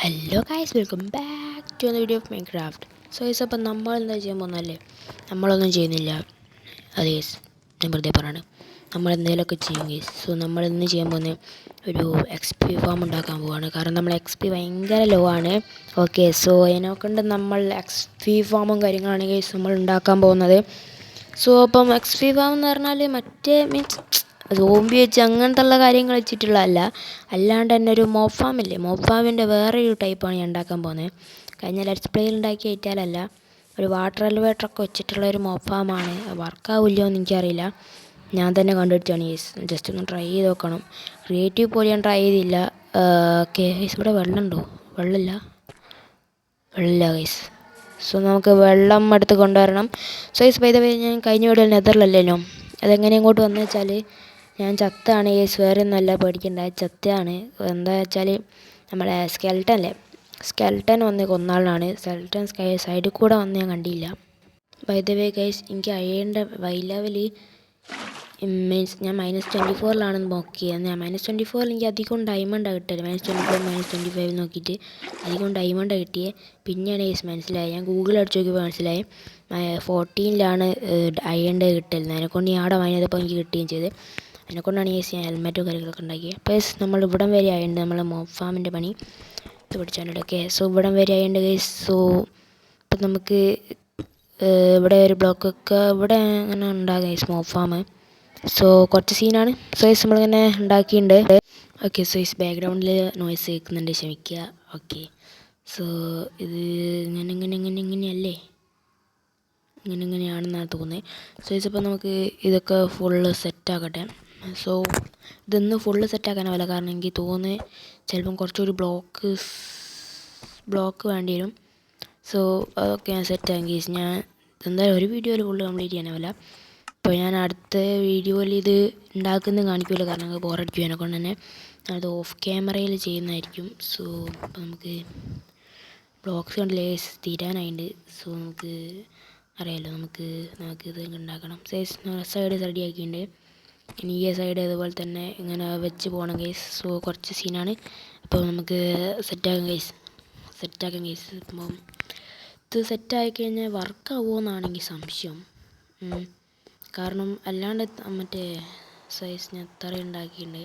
Hello guys, welcome back to എന്ന video of Minecraft. So guys, അപ്പം നമ്മൾ എന്താ ചെയ്യാൻ പോകുന്നല്ലേ? നമ്മളൊന്നും ചെയ്യുന്നില്ല. അത് ഗൈസ്, ഞാൻ വെറുതെ പറയാണ്. നമ്മൾ എന്തെങ്കിലുമൊക്കെ ചെയ്യും ഗൈസ്. സോ നമ്മൾ ഇന്ന് ചെയ്യാൻ പോകുന്നത് ഒരു XP ഫാം ഉണ്ടാക്കാൻ പോവാണ്. കാരണം നമ്മൾ XP ഭയങ്കര ലോ ആണ്. ഓക്കെ, സോ അതിനെക്കൊണ്ട് നമ്മൾ XP ഫാമും കാര്യങ്ങളാണ് ഗൈസ് നമ്മൾ ഉണ്ടാക്കാൻ പോകുന്നത്. സോ അപ്പം XP ഫാം എന്ന് പറഞ്ഞാൽ മറ്റേ മീൻസ് സോംബി വെച്ച് അങ്ങനത്തെ ഉള്ള കാര്യങ്ങൾ വെച്ചിട്ടുള്ളതല്ല, അല്ലാണ്ട് തന്നെ ഒരു മോബ് ഫാമില്ലേ, മോബ് ഫാമിൻ്റെ വേറൊരു ടൈപ്പാണ് ഞാൻ ഉണ്ടാക്കാൻ പോകുന്നത്. കഴിഞ്ഞ ലെറ്റ്സ് പ്ലേയിൽ ഉണ്ടാക്കി ഏറ്റാലല്ല, ഒരു വാട്ടർ എലിവേറ്ററൊക്കെ വെച്ചിട്ടുള്ള ഒരു മോബ് ഫാമാണ്. വർക്കാവില്ലോ എന്ന് എനിക്കറിയില്ല, ഞാൻ തന്നെ കണ്ടുപിടിച്ചാണ് ഗൈസ്. ജസ്റ്റ് ഒന്ന് ട്രൈ ചെയ്ത് നോക്കണം. ക്രിയേറ്റീവ് പോലെ ഞാൻ ട്രൈ ചെയ്തില്ല. ഓക്കെ ഗൈസ്, ഇവിടെ വെള്ളമുണ്ടോ? വെള്ളമില്ല ഗൈസ്. സോ നമുക്ക് വെള്ളം എടുത്ത് കൊണ്ടുവരണം. So guys, by the way, ഞാൻ കഴിഞ്ഞ വീഡിയോയിൽ നെതറിലല്ലോ, അതെങ്ങനെ ഇങ്ങോട്ട് വന്നു വെച്ചാൽ ഞാൻ ചത്താണ് ഗൈസ്. വേറെ ഒന്നുമല്ല, പേടിക്കണ്ട, ചത്താണ്. എന്താ വെച്ചാൽ നമ്മളെ സ്കെൽട്ടൻ വന്ന് കൊന്നാളാണ്. സ്കെൽട്ടൻ സൈഡിൽ കൂടെ വന്ന് ഞാൻ കണ്ടില്ല. ബൈ ദ വേ ഗൈസ്, എനിക്ക് അയ്യേണ്ട വൈ ലെവൽ മീൻസ് ഞാൻ -24 നോക്കിയത്. ഞാൻ -24 എനിക്ക് അധികം ഡയമണ്ടാണ് കിട്ടിയത്. -24 -25 നോക്കിയിട്ട് അധികം ഡയമണ്ടാണ് കിട്ടിയത്. പിന്നെയാണ് ഗൈസ് മനസ്സിലായത്, ഞാൻ ഗൂഗിൾ അടിച്ച് നോക്കിയപ്പോൾ മനസ്സിലായി 14 അയ്യേണ്ട കിട്ടരുത്. അതിനെക്കൊണ്ട് ഞാൻ അവിടെ വാങ്ങിയപ്പോൾ എനിക്ക് കിട്ടുകയും ചെയ്ത്. അതിനെക്കൊണ്ടാണ് ഗൈസ് ഞാൻ ഹെൽമെറ്റും കാര്യങ്ങളൊക്കെ ഉണ്ടാക്കിയത്. പ്ലസ് നമ്മൾ ഇവിടം വരെ ആയിട്ടുണ്ട്, നമ്മളെ മോബ് ഫാമിൻ്റെ പണി ഇത് പഠിച്ചാണ്ട്. ഓക്കെ, സോ ഇവിടം വരെ ആയിട്ടുണ്ട് ഗൈസ്. സോ ഇപ്പം നമുക്ക് ഇവിടെ ഒരു ബ്ലോക്കൊക്കെ ഇവിടെ അങ്ങനെ ഉണ്ടാകും ഗൈസ് മോബ് ഫാം. സോ കുറച്ച് സീനാണ്. സോ ഗൈസ് നമ്മളിങ്ങനെ ഉണ്ടാക്കിയിട്ടുണ്ട്. ഓക്കെ, സോ ഗൈസ് ബാക്ക്ഗ്രൗണ്ടിൽ നോയ്സ് കേൾക്കുന്നുണ്ട്, ക്ഷമിക്കുക. ഓക്കെ, സോ ഇത് ഇങ്ങനെയല്ലേ, ഇങ്ങനെയാണെന്നാണ് തോന്നുന്നത്. സോ ഗൈസ് അപ്പോൾ നമുക്ക് ഇതൊക്കെ ഫുള്ള് സെറ്റാക്കട്ടെ. സോ ഇതൊന്ന് ഫുള്ള് സെറ്റാക്കാനാവില്ല, കാരണം എനിക്ക് തോന്നുന്നത് ചിലപ്പം കുറച്ചുകൂടി ബ്ലോക്ക് വേണ്ടി വരും. സോ അതൊക്കെ ഞാൻ സെറ്റാക്കി ഗൈസ്. ഞാൻ എന്തായാലും ഒരു വീഡിയോയിൽ ഫുള്ള് കംപ്ലീറ്റ് ചെയ്യാനാവില്ല. അപ്പോൾ ഞാൻ അടുത്ത വീഡിയോയിൽ ഇത് ഉണ്ടാക്കുന്നത് കാണിക്കില്ല, കാരണം അത് ബോറടിക്കും. അതിനെക്കൊണ്ട് തന്നെ അത് ഓഫ് ക്യാമറയിൽ ചെയ്യുന്നതായിരിക്കും. സോ അപ്പോൾ നമുക്ക് ബ്ലോക്സ് കണ്ടില്ലേ തീരാനായിട്ടുണ്ട്. സോ നമുക്ക് അറിയാമല്ലോ, നമുക്ക് ഇത് ഉണ്ടാക്കണം. സൈഡ് റെഡി ആക്കിയിട്ടുണ്ട്. ഇനി ഈ സൈഡ് അതുപോലെ തന്നെ ഇങ്ങനെ വെച്ച് പോകണം ഗൈസ്. സോ കുറച്ച് സീനാണ്. അപ്പോൾ നമുക്ക് സെറ്റാക്കാം ഗൈസ്. ഇപ്പം ഇത് സെറ്റായി കഴിഞ്ഞാൽ വർക്കാവുമോ എന്നാണ് എനിക്ക് സംശയം. കാരണം അല്ലാണ്ട് മറ്റേ സൈസ് ഞാൻ എത്ര ഉണ്ടാക്കിയിട്ടുണ്ട്,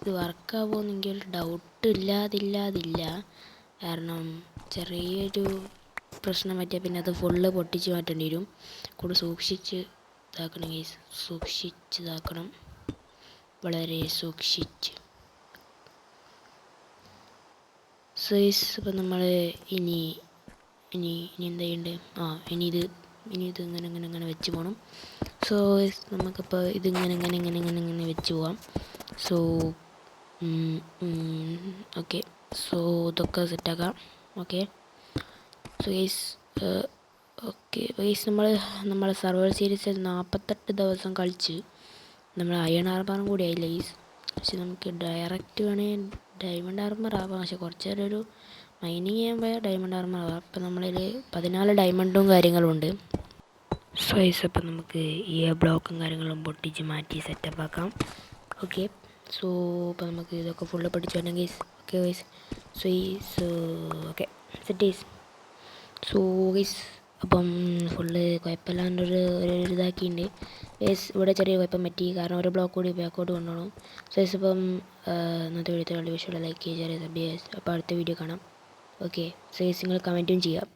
ഇത് വർക്കാവുമോ എന്നെങ്കിൽ ഡൗട്ട് ഇല്ലാതില്ല. കാരണം ചെറിയൊരു പ്രശ്നം പറ്റിയാൽ പിന്നെ അത് ഫുള്ള് പൊട്ടിച്ച് മാറ്റേണ്ടി വരും. കൂടെ സൂക്ഷിച്ച് ഇതാക്കണം ഗൈസ്, ഇതാക്കണം, വളരെ സൂക്ഷിച്ച്. സോ ഗൈസ്, അപ്പം നമ്മൾ ഇനി എന്താ ചെയ്യേണ്ടത്? ഇനി ഇത് ഇങ്ങനെ വെച്ച് പോകണം. സോ നമുക്കിപ്പോൾ ഇതിങ്ങനെ വെച്ച് പോവാം. സോ ഓക്കെ, സോ ഇതൊക്കെ സെറ്റാക്കാം. ഓക്കെ, സോ ഗൈസ് നമ്മളെ സർവർ സീരീസിൽ 48 ദിവസം കളിച്ച് നമ്മൾ അയൺ ആർമറും കൂടി ആയില്ല ഗൈസ്. പക്ഷെ നമുക്ക് ഡയറക്റ്റ് വേണമെങ്കിൽ ഡയമണ്ട് ആർമർ ആവാം. പക്ഷെ കുറച്ച് നേരം ഒരു മൈനിങ് ചെയ്യുമ്പോൾ ഡയമണ്ട് ആർമർ ആവാം. അപ്പം നമ്മളിൽ 14 ഡയമണ്ടും കാര്യങ്ങളും ഉണ്ട്. സോ ഗൈസ്, അപ്പം നമുക്ക് ഈ ബ്ലോക്കും കാര്യങ്ങളും പൊട്ടിച്ച് മാറ്റി സെറ്റപ്പ് ആക്കാം. ഓക്കെ, സോ അപ്പോൾ നമുക്ക് ഇതൊക്കെ ഫുള്ള് പഠിച്ചു വേണം guys. Okay guys, okay set guys. So guys, അപ്പം ഫുള്ള് കുഴപ്പമില്ലാണ്ടൊരു ഇതാക്കിയിട്ടുണ്ട് ഗൈസ്. ഇവിടെ ചെറിയ കുഴപ്പം പറ്റി, കാരണം ഒരു ബ്ലോക്ക് കൂടി ബാക്കോട്ട് കൊണ്ടുപോകണം. സോ ഗൈസ്, അപ്പം ഇന്നത്തെ വീഡിയോ വിഷയമുള്ള ലൈക്ക് ചെയ്യുക, ചെറിയ സബ് ചെയ്യുക. അപ്പോൾ അടുത്ത വീഡിയോ കാണാം. ഓക്കെ, സോ ഗൈസ് നിങ്ങൾ കമൻറ്റും ചെയ്യാം.